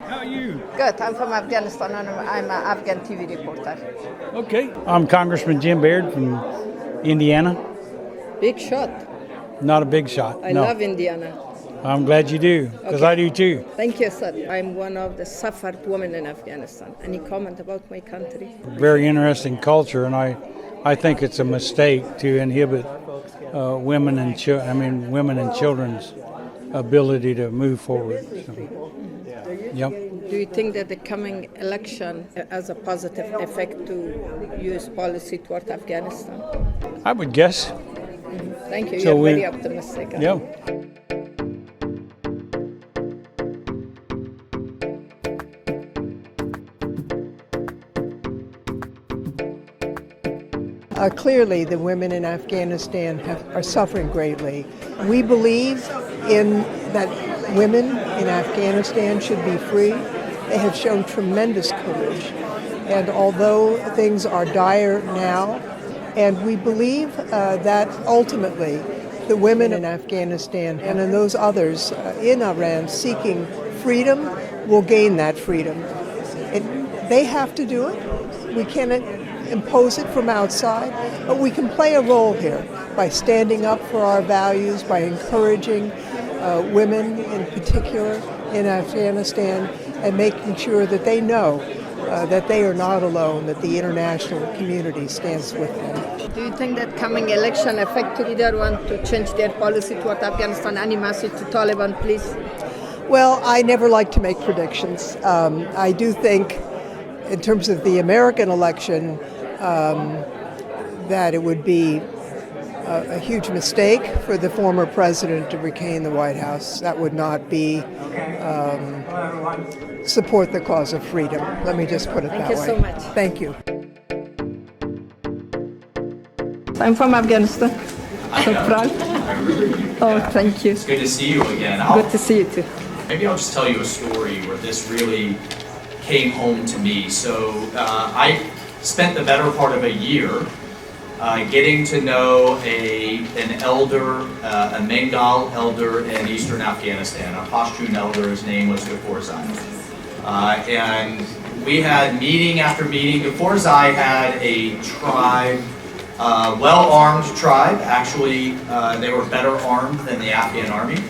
How are you? Good. I'm from Afghanistan and I'm an Afghan TV reporter. Okay. I'm Congressman Jim Baird from Indiana. Big shot. Not a big shot. I no. love Indiana. I'm glad you do, because I do too. Thank you, sir. I'm one of the suffered women in Afghanistan. Any comment about my country? Very interesting culture, and I think it's a mistake to inhibit women and children's ability to move forward. So, yep. Do you think that the coming election has a positive effect to U.S. policy toward Afghanistan? I would guess. Thank you. So You're very optimistic. Yeah. Clearly, the women in Afghanistan are suffering greatly. We believe in that women in Afghanistan should be free. They have shown tremendous courage. And although things are dire now, and we believe that ultimately the women in Afghanistan and in those others in Iran seeking freedom will gain that freedom. They have to do it. We cannot impose it from outside, but we can play a role here by standing up for our values, by encouraging women in particular in Afghanistan and making sure that they know that they are not alone, that the international community stands with them. Do you think that coming election affect either want to change their policy toward Afghanistan? Any message to Taliban, please? Well, I never like to make predictions. I do think in terms of the American election, that it would be a huge mistake for the former president to regain the White House. That would not be support the cause of freedom. Let me just put it that way. Thank you so much. Thank you. I'm from Afghanistan. So proud. Oh, thank you. It's good to see you again. Good to see you too. Maybe I'll just tell you a story where this really came home to me. So I spent the better part of a year getting to know an elder, a Bengal elder in eastern Afghanistan, a Pashtun elder. His name was Ghaforzai. And we had meeting after meeting. Ghaforzai had a tribe, well-armed tribe. Actually, they were better armed than the Afghan army.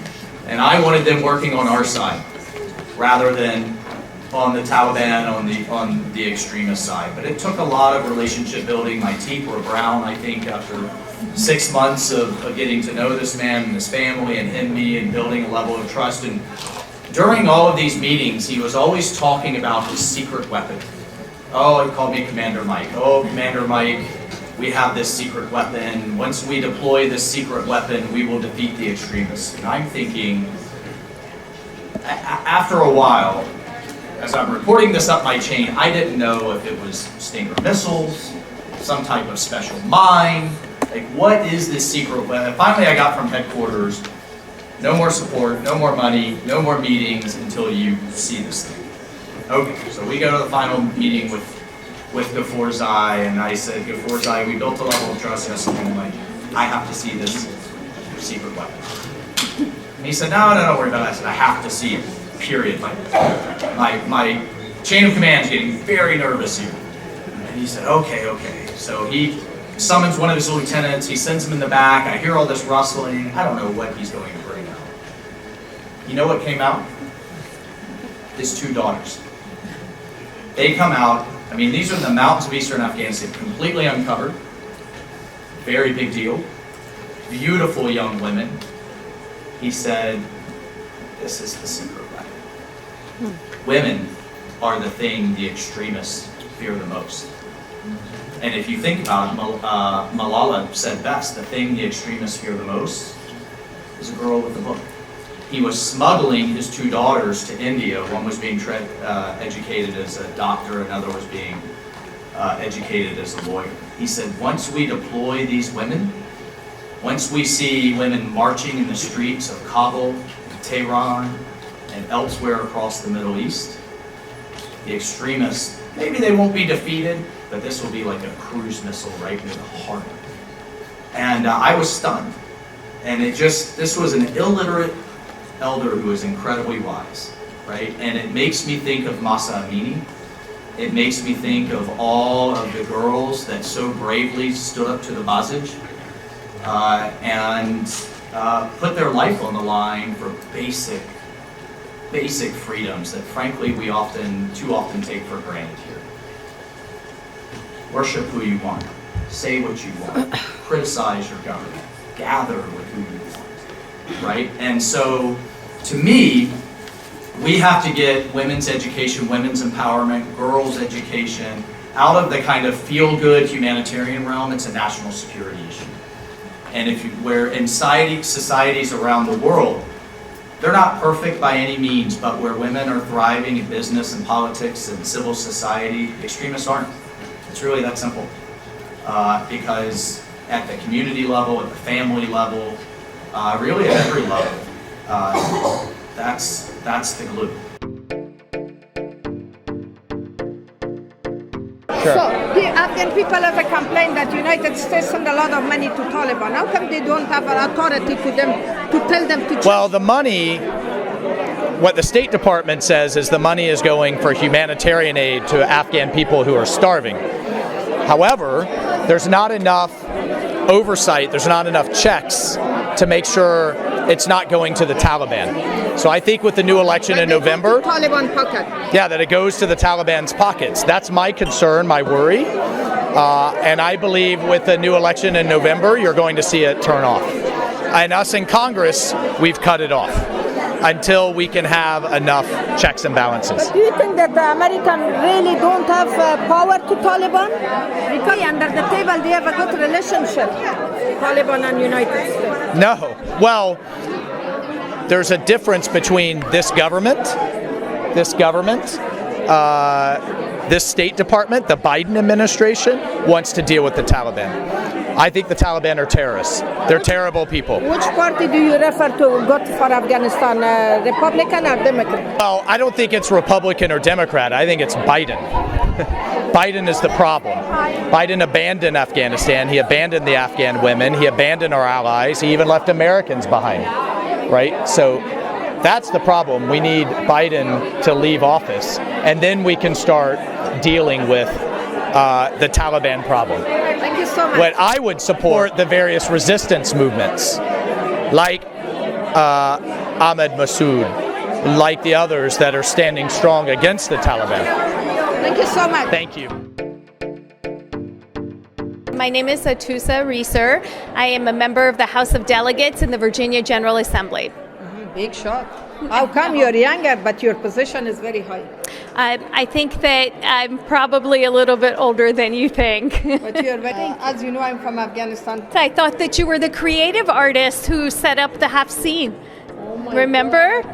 And I wanted them working on our side rather than on the Taliban, on the extremist side. But it took a lot of relationship building. My teeth were brown, I think, after 6 months of getting to know this man and his family and him, me, and building a level of trust. And during all of these meetings, he was always talking about his secret weapon. Oh, he called me Commander Mike. Oh, Commander Mike, we have this secret weapon. Once we deploy this secret weapon, we will defeat the extremists. And I'm thinking, after a while, as I'm reporting this up my chain, I didn't know if it was Stinger missiles, some type of special mine, like what is this secret weapon? Finally I got from headquarters, no more support, no more money, no more meetings until you see this thing. Okay, so we go to the final meeting with Ghaforzai, and I said, Ghaforzai, we built a level of trust yesterday, and I'm like, I have to see this secret weapon. And he said, no, don't worry about it. I said, I have to see it. Period. My chain of command is getting very nervous here. And he said, okay. So he summons one of his lieutenants, he sends him in the back, I hear all this rustling, I don't know what he's going to bring out. You know what came out? His 2 daughters. They come out, I mean, these are in the mountains of eastern Afghanistan, completely uncovered, very big deal, beautiful young women. He said, this is the secret weapon. Women are the thing the extremists fear the most. And if you think about it, Malala said best, the thing the extremists fear the most is a girl with a book. He was smuggling his 2 daughters to India. One was being educated as a doctor, another was being educated as a lawyer. He said, once we deploy these women, once we see women marching in the streets of Kabul, Tehran, and elsewhere across the Middle East, the extremists, maybe they won't be defeated, but this will be like a cruise missile right near the heart. And I was stunned. And this was an illiterate elder who was incredibly wise. right? And it makes me think of Masa Amini. It makes me think of all of the girls that so bravely stood up to the Basij and put their life on the line for basic freedoms that frankly we too often take for granted here. Worship who you want, say what you want, criticize your government, gather with who you want, right? And so, to me, we have to get women's education, women's empowerment, girls' education out of the kind of feel-good humanitarian realm. It's a national security issue. And where in societies around the world, they're not perfect by any means, but where women are thriving in business and politics and civil society, extremists aren't. It's really that simple. Because at the community level, at the family level, really at every level, that's the glue. Sure. So the Afghan people have a complaint that United States send a lot of money to Taliban. How come they don't have an authority to tell them to change? Well, the money, what the State Department says is the money is going for humanitarian aid to Afghan people who are starving. However, there's not enough oversight, there's not enough checks to make sure it's not going to the Taliban. So I think with the new election in November, Taliban pocket. yeah, that it goes to the Taliban's pockets. That's my concern, my worry. And I believe with the new election in November, you're going to see it turn off. And us in Congress, we've cut it off until we can have enough checks and balances. But do you think that the Americans really don't have power to Taliban? Because under the table they have a good relationship, Taliban and United States. No. Well, there's a difference between this government, this State Department, the Biden administration wants to deal with the Taliban. I think the Taliban are terrorists. They're terrible people. Which party do you refer to got for Afghanistan, Republican or Democrat? Well, I don't think it's Republican or Democrat. I think it's Biden. Biden is the problem. Biden abandoned Afghanistan. He abandoned the Afghan women. He abandoned our allies. He even left Americans behind, right? So that's the problem. We need Biden to leave office, and then we can start dealing with the Taliban problem. Thank you so much. What I would support the various resistance movements, like Ahmad Massoud, like the others that are standing strong against the Taliban. Thank you so much. Thank you. My name is Atusa Reeser. I am a member of the House of Delegates in the Virginia General Assembly. Big shot. How come you're younger but your position is very high? I think that I'm probably a little bit older than you think. But you're very, as you know, I'm from Afghanistan. I thought that you were the creative artist who set up the Hafseen. Remember?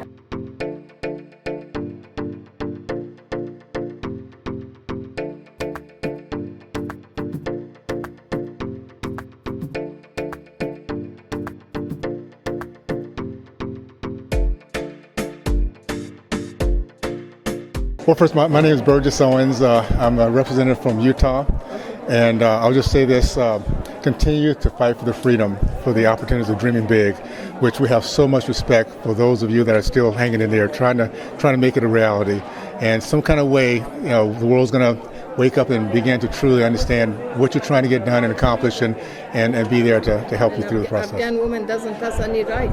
Well, first, my name is Burgess Owens. I'm a representative from Utah, and I'll just say this, continue to fight for the freedom, for the opportunities of dreaming big, which we have so much respect for those of you that are still hanging in there, trying to make it a reality. And some kind of way, the world's going to wake up and begin to truly understand what you're trying to get done and accomplish, and be there to help you through the process. Afghan woman doesn't have any right.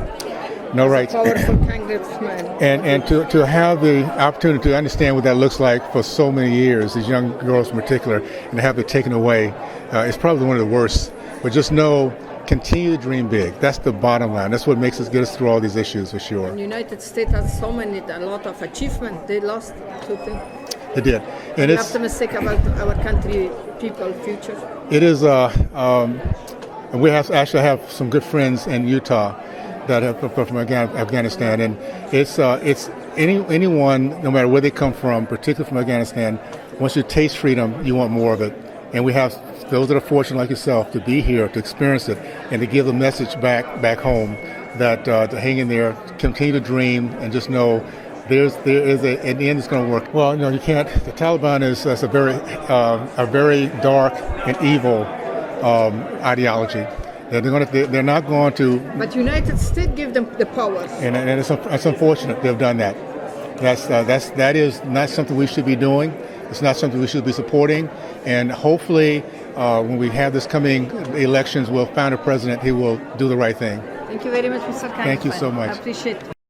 No rights. Powerful congressman. And to have the opportunity to understand what that looks like for so many years, these young girls in particular, and to have it taken away, is probably one of the worst. But just know, continue to dream big. That's the bottom line. That's what makes us get us through all these issues for sure. The United States has a lot of achievement. They lost two things. It did. And We're it's optimistic about our country, people, future. It is, we actually have some good friends in Utah that have from Afghanistan, and it's anyone, no matter where they come from, particularly from Afghanistan, once you taste freedom, you want more of it. And we have those that are fortunate like yourself to be here, to experience it, and to give the message back home that to hang in there, continue to dream, and just know in the end it's going to work. Well, you can't. The Taliban is a very dark and evil ideology. They're not going to. But United States give them the powers. And it's unfortunate they've done that. That is not something we should be doing. It's not something we should be supporting. And hopefully, when we have this coming elections, we'll find a president who will do the right thing. Thank you very much, Mr. Congressman. Thank you so much. I appreciate it.